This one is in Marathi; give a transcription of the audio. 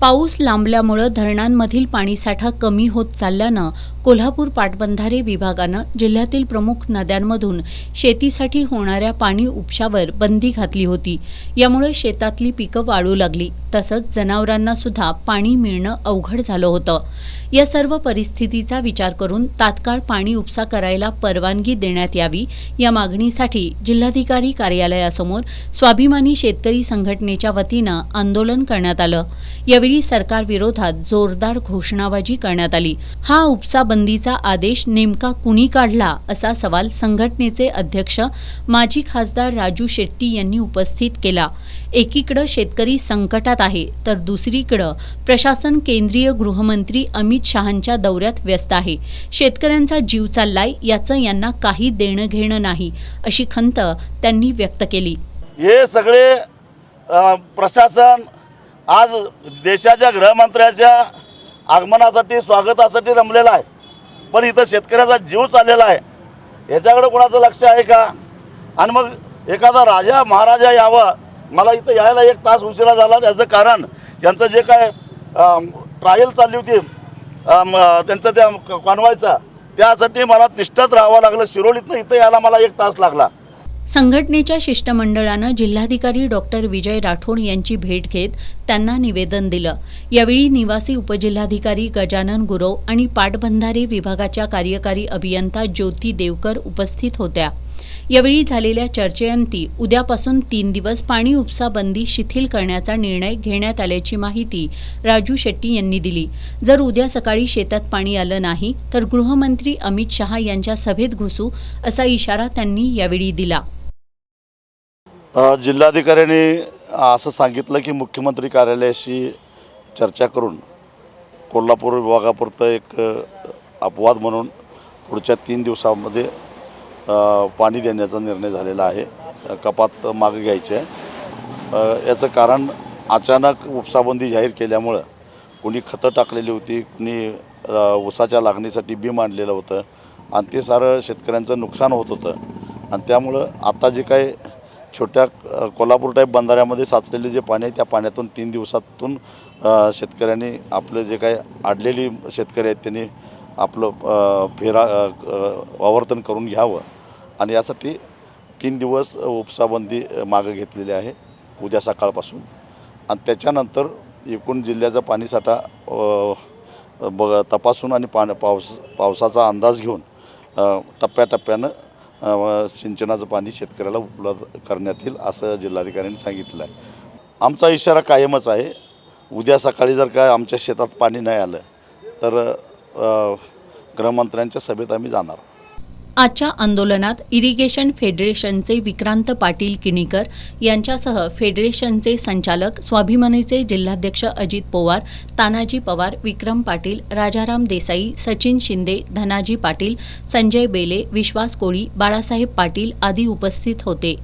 पाऊस लांबल्यामुळे धरणांमधील पाणीसाठा कमी होत चालल्यानं कोल्हापूर पाटबंधारे विभागानं जिल्ह्यातील प्रमुख नद्यांमधून शेतीसाठी होणाऱ्या पाणी उपशावर बंदी घातली होती। यामुळे शेतातली पिकं वाळू लागली, तसंच जनावरांना सुद्धा पाणी मिळणं अवघड झालं होतं। या सर्व परिस्थितीचा विचार करून तात्काळ पाणी उपसा करायला परवानगी देण्यात यावी, या मागणीसाठी जिल्हाधिकारी कार्यालयासमोर स्वाभिमानी शेतकरी संघटनेच्या वतीनं आंदोलन करण्यात आलं। यावेळी सरकार विरोधात जोरदार घोषणाबाजी करण्यात आली। हा उपसा बंदीचा आदेश नेमका कुणी काढला, असा सवाल संघटनेचे अध्यक्ष माजी खासदार राजू शेट्टी यांनी उपस्थित केला। एकीकडे शेतकरी संकटात आहे, तर दुसरीकडे प्रशासन केंद्रीय गृहमंत्री अमित शहांच्या दौऱ्यात व्यस्त आहे। शेतकऱ्यांचा जीव चाललाय, याचं यांना काही देणं घेणं नाही, अशी खंत त्यांनी व्यक्त केली। हे सगळे प्रशासन आज देशाच्या गृहमंत्र्याच्या आगमनासाठी स्वागतासाठी रमलेला आहे, पण इथं शेतकऱ्याचा जीव चाललेला आहे। याच्याकडे कोणाचं लक्ष आहे का? आणि मग एखादा राजा महाराजा यावा, मला इथं यायला 1 तास उशिरा झाला। त्याचं कारण त्यांचं जे काय ट्रायल चालली होती त्यांचं त्या कॉन्वॉयचा, त्यासाठी मला तिष्ठत राहावं लागलं। शिरोलीतनं इथं यायला मला 1 तास लागला। संघटनेच्या शिष्टमंडळानं जिल्हाधिकारी डॉक्टर विजय राठोड यांची भेट घेत त्यांना निवेदन दिलं। यावेळी निवासी उपजिल्हाधिकारी गजानन गुरव आणि पाटबंधारे विभागाच्या कार्यकारी अभियंता ज्योती देवकर उपस्थित होत्या। यावेळी झालेल्या चर्चेअंती उद्यापासून 3 दिवस पाणी उपसा बंदी शिथिल करण्याचा निर्णय घेण्यात आल्याची माहिती राजू शेट्टी यांनी दिली। जर उद्या सकाळी शेतात पाणी आलं नाही तर गृहमंत्री अमित शहा यांच्या सभेत घुसू, असा इशारा त्यांनी यावेळी दिला। जिल्हाधिकाऱ्यांनी असं सांगितलं की मुख्यमंत्री कार्यालयाशी चर्चा करून कोल्हापूर विभागापुरतं एक अपवाद म्हणून पुढच्या 3 दिवसांमध्ये पाणी देण्याचा निर्णय झालेला आहे। कपात मागे घ्यायची आहे। याचं कारण अचानक उपसाबंदी जाहीर केल्यामुळं कोणी खतं टाकलेली होती, कोणी ऊसाच्या लागणीसाठी बी मांडलेलं होतं आणि ते सारं शेतकऱ्यांचं नुकसान होत होतं। आणि त्यामुळं आता जे काय छोट्या कोल्हापूर टाईप बंधाऱ्यामध्ये साचलेले जे पाणी आहे, त्या पाण्यातून 3 दिवसातून शेतकऱ्यांनी आपले जे काय अडलेली शेतकरी आहेत त्यांनी आपलं आवर्तन करून घ्यावं आणि यासाठी 3 दिवस उपसाबंदी मागे घेतलेली आहे उद्या सकाळपासून। आणि त्याच्यानंतर एकूण जिल्ह्याचा पाणीसाठा तपासून आणि पावसाचा अंदाज घेऊन टप्प्याटप्प्यानं सिंचनाचं पाणी शेतकऱ्याला उपलब्ध करण्यात येईल, असं जिल्हाधिकाऱ्यांनी सांगितलं आहे। आमचा इशारा कायमच आहे, उद्या सकाळी जर काय आमच्या शेतात पाणी नाही आलं तर गृहमंत्र्यांच्या सभेत आम्ही जाणार। आजच्या आंदोलनात इरिगेशन फेडरेशनचे विक्रांत पाटील किणीकर यांच्यासह फेडरेशनचे संचालक, स्वाभिमानीचे जिल्हाध्यक्ष अजित पवार, तानाजी पवार, विक्रम पाटील, राजाराम देसाई, सचिन शिंदे, धनाजी पाटील, संजय बेले, विश्वास कोळी, बाळासाहेब पाटील आदी उपस्थित होते।